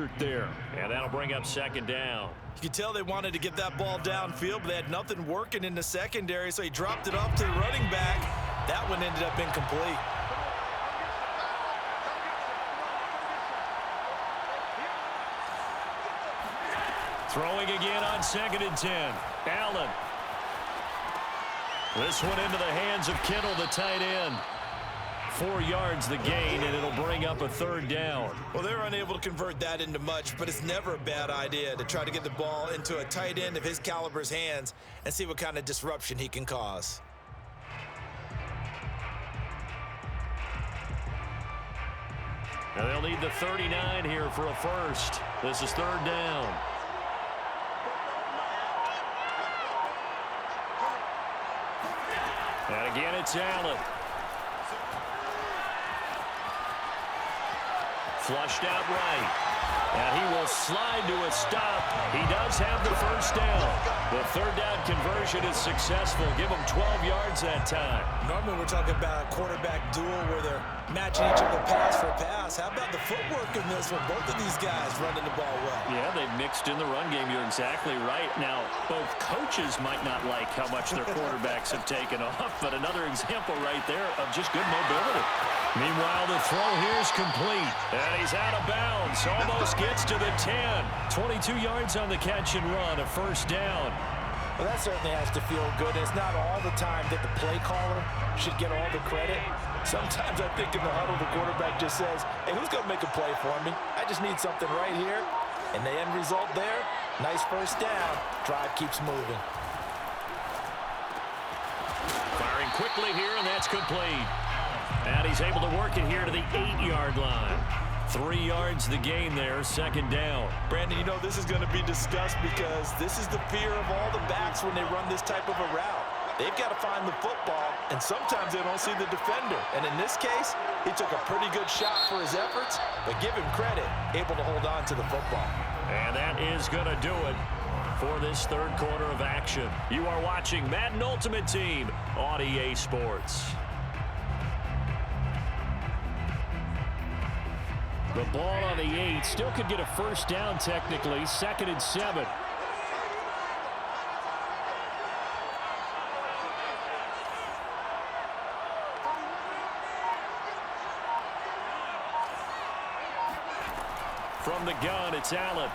insert there. And that'll bring up second down. You could tell they wanted to get that ball downfield, but they had nothing working in the secondary, so he dropped it off to the running back. That one ended up incomplete. Throwing again on 2nd and 10. Allen. This one into the hands of Kittle, the tight end. 4 yards the gain, and it'll bring up a 3rd down. Well, they're unable to convert that into much, but it's never a bad idea to try to get the ball into a tight end of his caliber's hands and see what kind of disruption he can cause. And they'll need the 39 here for a first. This is 3rd down. And again, it's Allen. Flushed out right. And he will slide to a stop. He does have the first down. The 3rd down conversion is successful. Give him 12 yards that time. Normally we're talking about a quarterback duel where they're matching each other pass for pass. How about the footwork in this one? Both of these guys running the ball well. Yeah, they've mixed in the run game. You're exactly right. Now, both coaches might not like how much their quarterbacks have taken off, but another example right there of just good mobility. Meanwhile, the throw here is complete. And he's out of bounds. Almost gets to the 10. 22 yards on the catch and run. A first down. Well, that certainly has to feel good. It's not all the time that the play caller should get all the credit. Sometimes I think in the huddle, the quarterback just says, hey, who's going to make a play for me? I just need something right here. And the end result there, nice first down. Drive keeps moving. Firing quickly here, and that's complete. And he's able to work it here to the 8-yard line. 3 yards the gain there, 2nd down. Brandon, you know this is going to be discussed because this is the fear of all the backs when they run this type of a route. They've got to find the football, and sometimes they don't see the defender. And in this case, he took a pretty good shot for his efforts, but give him credit, able to hold on to the football. And that is going to do it for this 3rd quarter of action. You are watching Madden Ultimate Team on EA Sports. The ball on the 8. Still could get a first down technically. 2nd and 7. From the gun, it's Allen.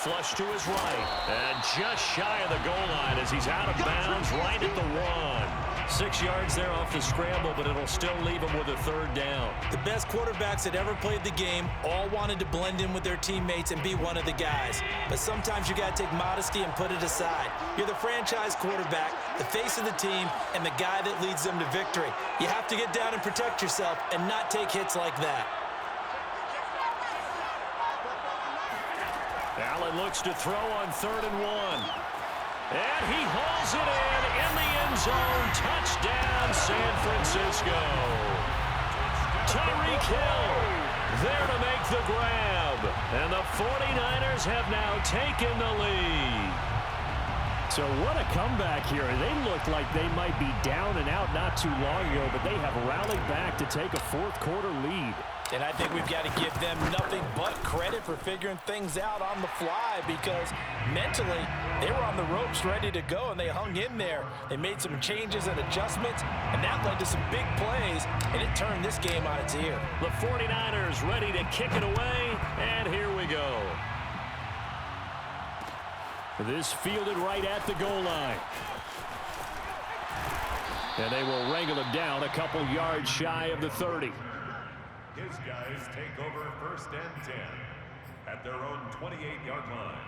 Flush to his right. And just shy of the goal line as he's out of bounds right at the 1. 6 yards there off the scramble, but it'll still leave him with a 3rd down. The best quarterbacks that ever played the game all wanted to blend in with their teammates and be one of the guys. But sometimes you got to take modesty and put it aside. You're the franchise quarterback, the face of the team, and the guy that leads them to victory. You have to get down and protect yourself and not take hits like that. Allen looks to throw on 3rd and 1. And he hauls it in the end zone. Touchdown, San Francisco. Tyreek Hill there to make the grab. And the 49ers have now taken the lead. So what a comeback here. They looked like they might be down and out not too long ago, but they have rallied back to take a 4th quarter lead. And I think we've got to give them nothing but credit for figuring things out on the fly because mentally they were on the ropes ready to go, and they hung in there. They made some changes and adjustments, and that led to some big plays, and it turned this game on its ear. The 49ers ready to kick it away, and here we go. This fielded right at the goal line. And they will wrangle him down a couple yards shy of the 30. His guys take over 1st and 10 at their own 28-yard line.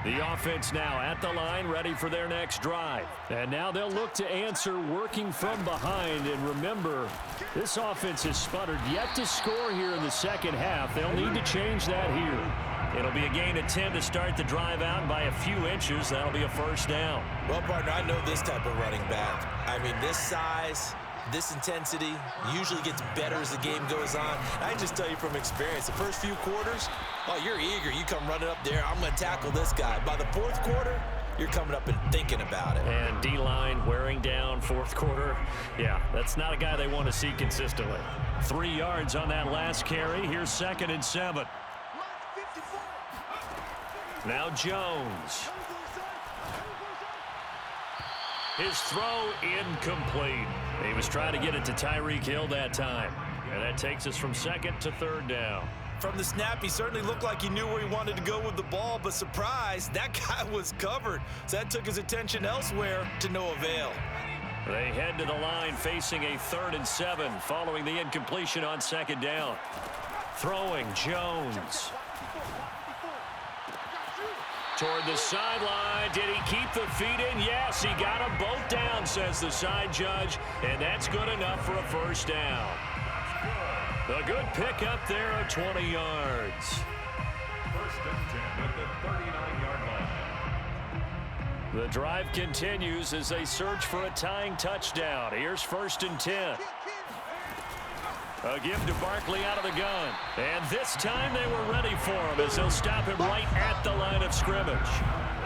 The offense now at the line, ready for their next drive. And now they'll look to answer working from behind. And remember, this offense has sputtered yet to score here in the 2nd half. They'll need to change that here. It'll be a gain of 10 to start the drive out by a few inches. That'll be a first down. Well, partner, I know this type of running back. I mean, this size, this intensity usually gets better as the game goes on. I can just tell you from experience, the first few quarters, oh, you're eager. You come running up there, I'm going to tackle this guy. By the 4th quarter, you're coming up and thinking about it. And D-line wearing down fourth quarter. Yeah, that's not a guy they want to see consistently. 3 yards on that last carry. Here's 2nd and 7. Now Jones. His throw incomplete. He was trying to get it to Tyreek Hill that time. And that takes us from 2nd to 3rd down. From the snap, he certainly looked like he knew where he wanted to go with the ball, but surprise, that guy was covered. So that took his attention elsewhere to no avail. They head to the line facing a 3rd and 7 following the incompletion on 2nd down. Throwing Jones. Toward the sideline. Did he keep the feet in? Yes, he got them both down, says the side judge, and that's good enough for a 1st down. A good pickup there of 20 yards. 1st and 10 at the 39-yard line. The drive continues as they search for a tying touchdown. Here's 1st and 10. A give to Barkley out of the gun. And this time they were ready for him as they'll stop him right at the line of scrimmage.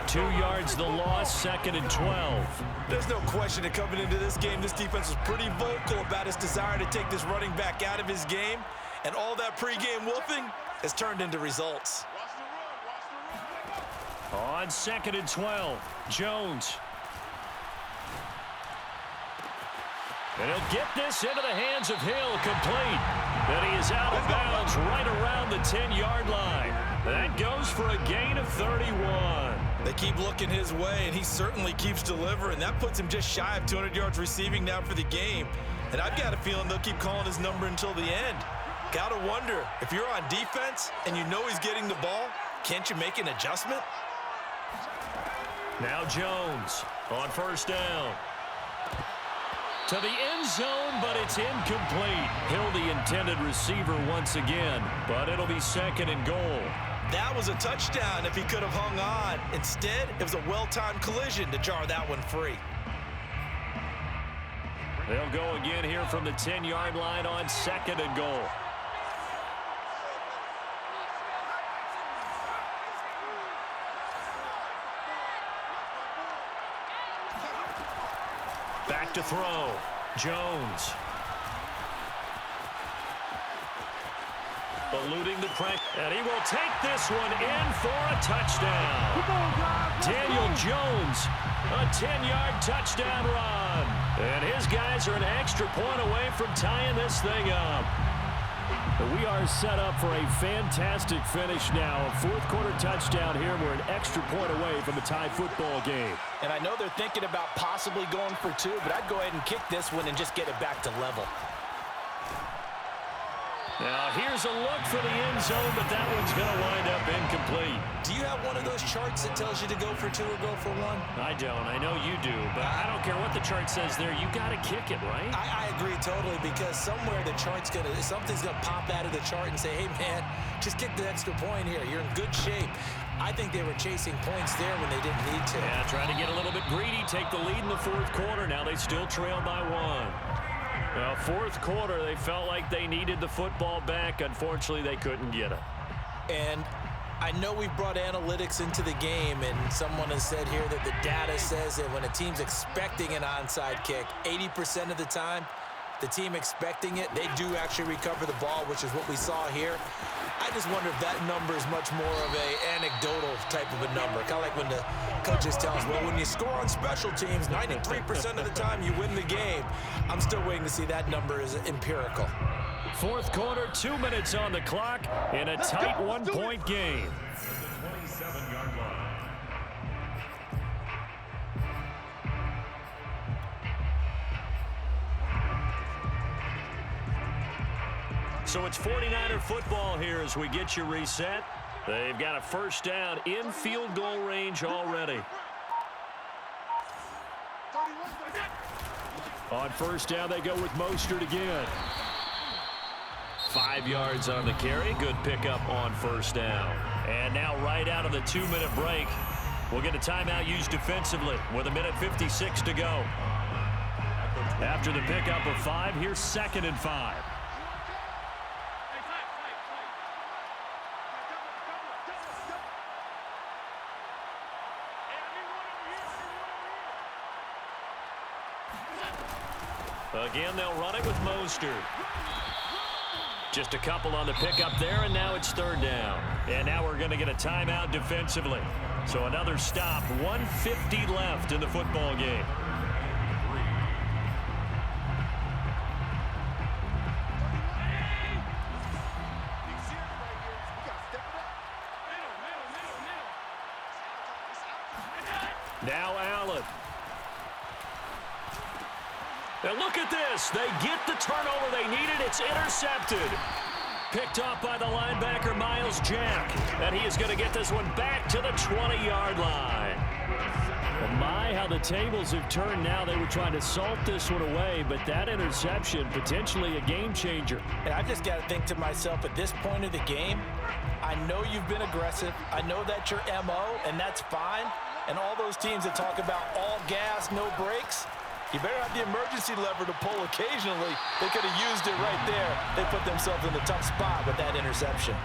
2 yards the loss, 2nd and 12. There's no question that coming into this game, this defense was pretty vocal about its desire to take this running back out of his game. And all that pregame wolfing has turned into results. On 2nd and 12, Jones. And he'll get this into the hands of Hill, complete. Then he is out of bounds right around the 10-yard line. That goes for a gain of 31. They keep looking his way, and he certainly keeps delivering. That puts him just shy of 200 yards receiving now for the game. And I've got a feeling they'll keep calling his number until the end. Gotta wonder, if you're on defense and you know he's getting the ball, can't you make an adjustment? Now Jones on 1st down. To the end zone, but it's incomplete. Hill, the intended receiver once again, but it'll be 2nd and goal. That was a touchdown if he could have hung on. Instead, it was a well-timed collision to jar that one free. They'll go again here from the 10-yard line on 2nd and goal. Back to throw. Jones. Eluding the pressure. And he will take this one in for a touchdown. Daniel Jones, a 10-yard touchdown run. And his guys are an extra point away from tying this thing up. We are set up for a fantastic finish now. A fourth quarter touchdown here. We're an extra point away from a tie football game. And I know they're thinking about possibly going for 2, but I'd go ahead and kick this one and just get it back to level. Now here's a look for the end zone, but that one's going to wind up incomplete. Do you have one of those charts that tells you to go for 2 or go for 1? I don't. I know you do, but I don't care what the chart says there. You got to kick it, right? I agree totally, because somewhere the chart's something's gonna pop out of the chart and say, hey man, just kick the extra point here. You're in good shape. I think they were chasing points there when they didn't need to. Yeah, trying to get a little bit greedy, take the lead in the fourth quarter. Now they still trail by 1. Now, fourth quarter, they felt like they needed the football back. Unfortunately, they couldn't get it. And I know we've brought analytics into the game, and someone has said here that the data says that when a team's expecting an onside kick, 80% of the time, the team expecting it, they do actually recover the ball, which is what we saw here. I just wonder if that number is much more of an anecdotal type of a number. Kind of like when the coaches tell us, well, when you score on special teams, 93% of the time you win the game. I'm still waiting to see that number is empirical. Fourth quarter, 2 minutes on the clock in a tight 1-point game. At the 27-yard line. So it's 49er football here as we get you reset. They've got a 1st down in field goal range already. On 1st down, they go with Mostert again. 5 yards on the carry. Good pickup on 1st down. And now right out of the 2-minute break, we'll get a timeout used defensively with 1:56 to go. After the pickup of 5, here's 2nd and 5. Again, they'll run it with Mostert. Just a couple on the pickup there, and now it's third down. And now we're going to get a timeout defensively. So another stop, 1:50 left in the football game. Now Allen. And look at this. They get the turnover they needed. It's intercepted. Picked off by the linebacker, Miles Jack. And he is going to get this one back to the 20-yard line. Well, my, how the tables have turned now. They were trying to salt this one away, but that interception, potentially a game changer. And I just got to think to myself, at this point of the game, I know you've been aggressive. I know that's your MO, and that's fine. And all those teams that talk about all gas, no brakes, you better have the emergency lever to pull occasionally. They could have used it right there. They put themselves in a tough spot with that interception.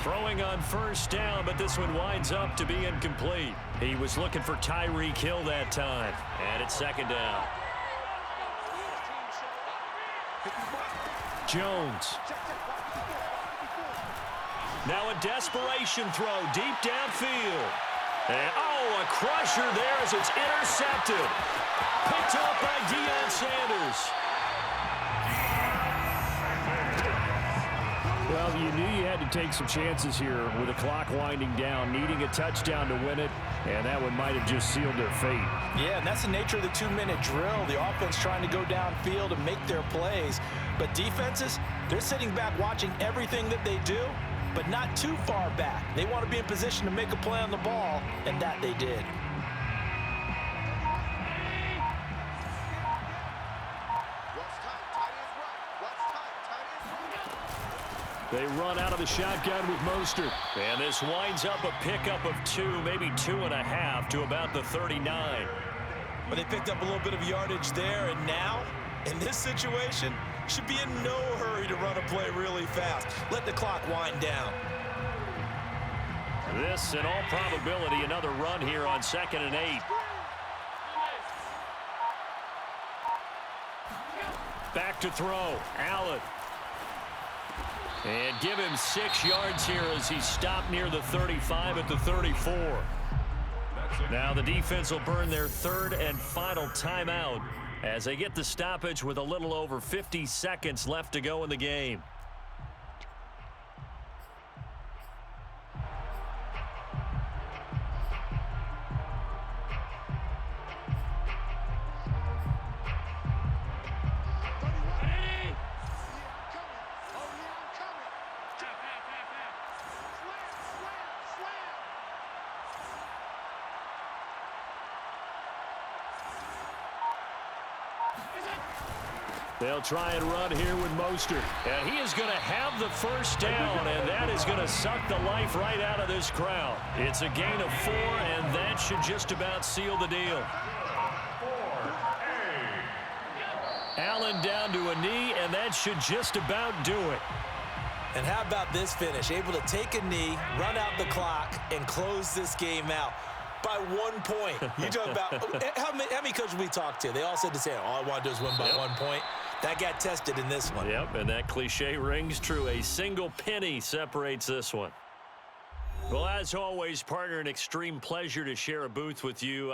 Throwing on first down, but this one winds up to be incomplete. He was looking for Tyreek Hill that time. And it's second down. Jones. Now a desperation throw deep downfield. And, oh, a crusher there as it's intercepted. Picked up by Deion Sanders. Well, you knew you had to take some chances here with the clock winding down, needing a touchdown to win it, and that one might have just sealed their fate. Yeah, and that's the nature of the 2-minute drill. The offense trying to go downfield and make their plays. But defenses, they're sitting back watching everything that they do, but not too far back. They want to be in position to make a play on the ball, and that they did. They run out of the shotgun with Mostert. And this winds up a pickup of 2, maybe 2.5 to about the 39. But they picked up a little bit of yardage there, and now, in this situation, should be in no hurry to run a play really fast. Let the clock wind down. This, in all probability, another run here on 2nd and 8. Back to throw. Allen. And give him 6 yards here as he stopped near the 35 at the 34. Now the defense will burn their third and final timeout as they get the stoppage with a little over 50 seconds left to go in the game. They'll try and run here with Mostert. And he is going to have the first down, and that is going to suck the life right out of this crowd. It's a gain of 4, and that should just about seal the deal. Allen down to a knee, and that should just about do it. And how about this finish? Able to take a knee, run out the clock, and close this game out by 1 point. You talk about how many coaches we talked to? They all said the same. All I want to do is win by 1 point. That got tested in this one. Yep, and that cliche rings true. A single penny separates this one. Well, as always, partner, an extreme pleasure to share a booth with you.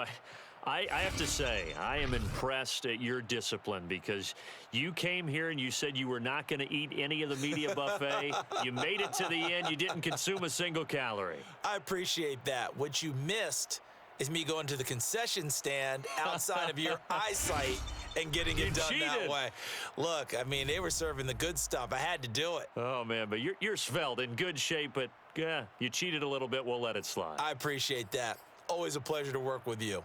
I have to say, I am impressed at your discipline because you came here and you said you were not going to eat any of the media buffet. You made it to the end. You didn't consume a single calorie. I appreciate that. What you missed is me going to the concession stand outside of your eyesight and getting it done that way. Look, I mean, they were serving the good stuff. I had to do it. Oh, man, but you're svelte, in good shape, but you cheated a little bit. We'll let it slide. I appreciate that. Always a pleasure to work with you.